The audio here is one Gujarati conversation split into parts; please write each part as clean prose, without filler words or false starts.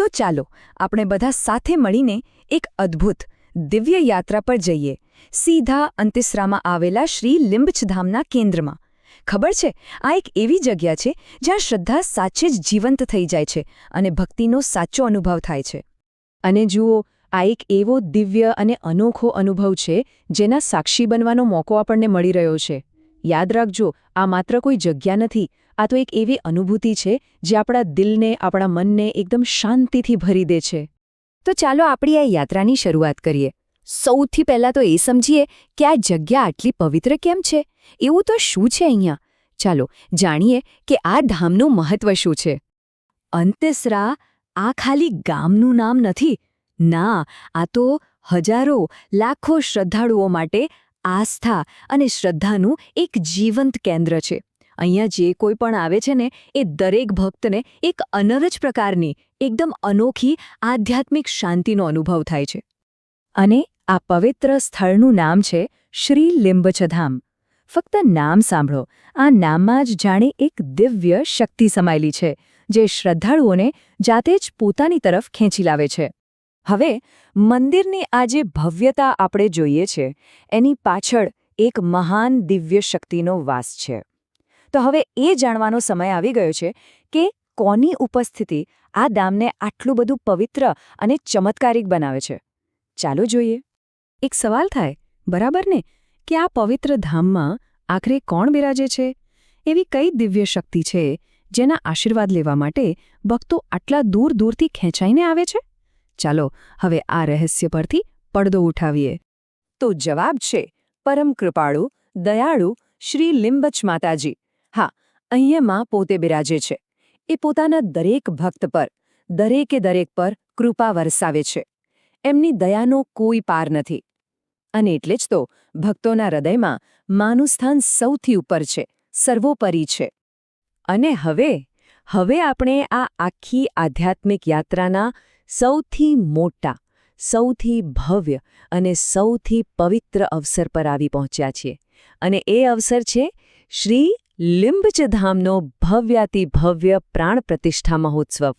તો ચાલો આપણે બધા સાથે મળીને એક અદ્ભુત દિવ્ય યાત્રા પર જઈએ, સીધા અંતિસરામાં આવેલા શ્રી લિંબચધામના કેન્દ્રમાં. ખબર છે, આ એક એવી જગ્યા છે જ્યાં શ્રદ્ધા સાચે જ જીવંત થઈ જાય છે અને ભક્તિનો સાચો અનુભવ થાય છે. અને જુઓ, આ એક એવો દિવ્ય અને અનોખો અનુભવ છે જેના સાક્ષી બનવાનો મોકો આપણને મળી રહ્યો છે. યાદ રાખજો, આ માત્ર કોઈ જગ્યા નથી, આ તો એક એવી અનુભૂતિ છે જે આપણા દિલને, આપણા મનને એકદમ શાંતિથી ભરી દે છે. તો ચાલો આપણી આ યાત્રાની શરૂઆત કરીએ. સૌથી પહેલાં તો એ સમજીએ કે આ જગ્યા આટલી પવિત્ર કેમ છે. એવું તો શું છે અહીંયા? ચાલો જાણીએ કે આ ધામનું મહત્વ શું છે. અંતિસરા આ ખાલી ગામનું નામ નથી. ના, આ તો હજારો, લાખો શ્રદ્ધાળુઓ માટે આસ્થા અને શ્રદ્ધાનું એક જીવંત કેન્દ્ર છે. અહીંયા જે કોઈ પણ આવે છે ને, એ દરેક ભક્તને એક અનર જ પ્રકારની, એકદમ અનોખી આધ્યાત્મિક શાંતિનો અનુભવ થાય છે. અને આ પવિત્ર સ્થળનું નામ છે શ્રી લિંબચધામ. ફક્ત નામ સાંભળો, આ નામમાં જ જાણે એક દિવ્ય શક્તિ સમાયેલી છે જે શ્રદ્ધાળુઓને જાતે જ પોતાની તરફ ખેંચી લાવે છે. હવે મંદિરની આ જે ભવ્યતા આપણે જોઈએ છે, એની પાછળ એક મહાન દિવ્ય શક્તિનો વાસ છે. તો હવે એ જાણવાનો સમય આવી ગયો છે કે કોની ઉપસ્થિતિ આ ધામને આટલું બધું પવિત્ર અને ચમત્કારિક બનાવે છે. ચાલો જોઈએ. એક સવાલ થાય, બરાબર ને, કે આ પવિત્ર ધામમાં આખરે કોણ બિરાજે છે? એવી કઈ દિવ્ય શક્તિ છે જેના આશીર્વાદ લેવા માટે ભક્તો આટલા દૂર દૂરથી ખેંચાઈને આવે છે? ચાલો હવે આ રહસ્ય પરથી પડદો ઉઠાવીએ. તો જવાબ છે પરમ કૃપાળુ, દયાળુ શ્રી લિંબચ માતાજી. હા, અહીંયા માં પોતે બિરાજે છે. એ પોતાના દરેક ભક્ત પર, દરેકે દરેક પર કૃપા વરસાવે છે. એમની દયાનો કોઈ પાર નથી. અને એટલે જ તો ભક્તોના હૃદયમાં માનું સ્થાન સૌથી ઉપર છે, સર્વોપરી છે. અને હવે આપણે આ આખી આધ્યાત્મિક યાત્રાના સૌથી મોટા, સૌથી ભવ્ય અને સૌથી પવિત્ર અવસર પર આવી પહોંચ્યા છીએ. અને એ અવસર છે શ્રી લિંબચધામનો ભવ્યાતિભવ્ય પ્રાણ પ્રતિષ્ઠા મહોત્સવ.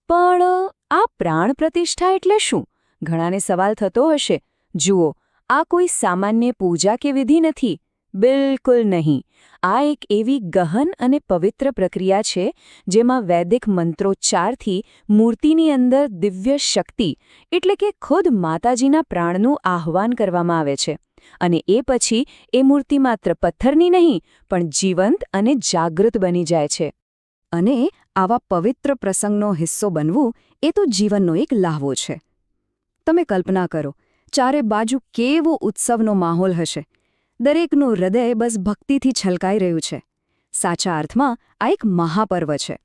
પણ આ પ્રાણ પ્રતિષ્ઠા એટલે શું? ઘણાને સવાલ થતો હશે. જુઓ, આ કોઈ સામાન્ય પૂજા કે વિધિ નથી. બિલકુલ નહીં. આ એક એવી ગહન અને પવિત્ર પ્રક્રિયા છે જેમાં વૈદિક મંત્રોચ્ચારથી મૂર્તિની અંદર દિવ્ય શક્તિ, એટલે કે ખુદ માતાજીના પ્રાણનું આહ્વાન કરવામાં આવે છે. અને એ પછી એ મૂર્તિ માત્ર પથ્થરની નહીં, પણ જીવંત અને જાગૃત બની જાય છે. અને આવા પવિત્ર પ્રસંગનો હિસ્સો બનવું એ તો જીવનનો એક લહાવો છે. તમે કલ્પના કરો, ચારે બાજુ કેવો ઉત્સવનો માહોલ હશે. દરેકનું હૃદય બસ ભક્તિથી છલકાઈ રહ્યું છે. સાચા અર્થમાં આ એક મહાપર્વ છે.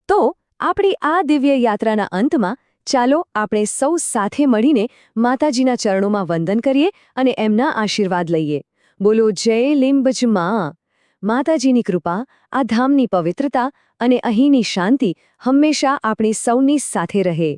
તો આપણી આ દિવ્ય યાત્રાના અંતમાં ચાલો આપણે સૌ સાથે મળીને માતાજીના ચરણોમાં વંદન કરીએ અને એમના આશીર્વાદ લઈએ. બોલો જય લિંબચ મા. માતાજીની કૃપા, આ ધામની પવિત્રતા અને અહીંની શાંતિ હંમેશા આપણી સૌની સાથે રહે.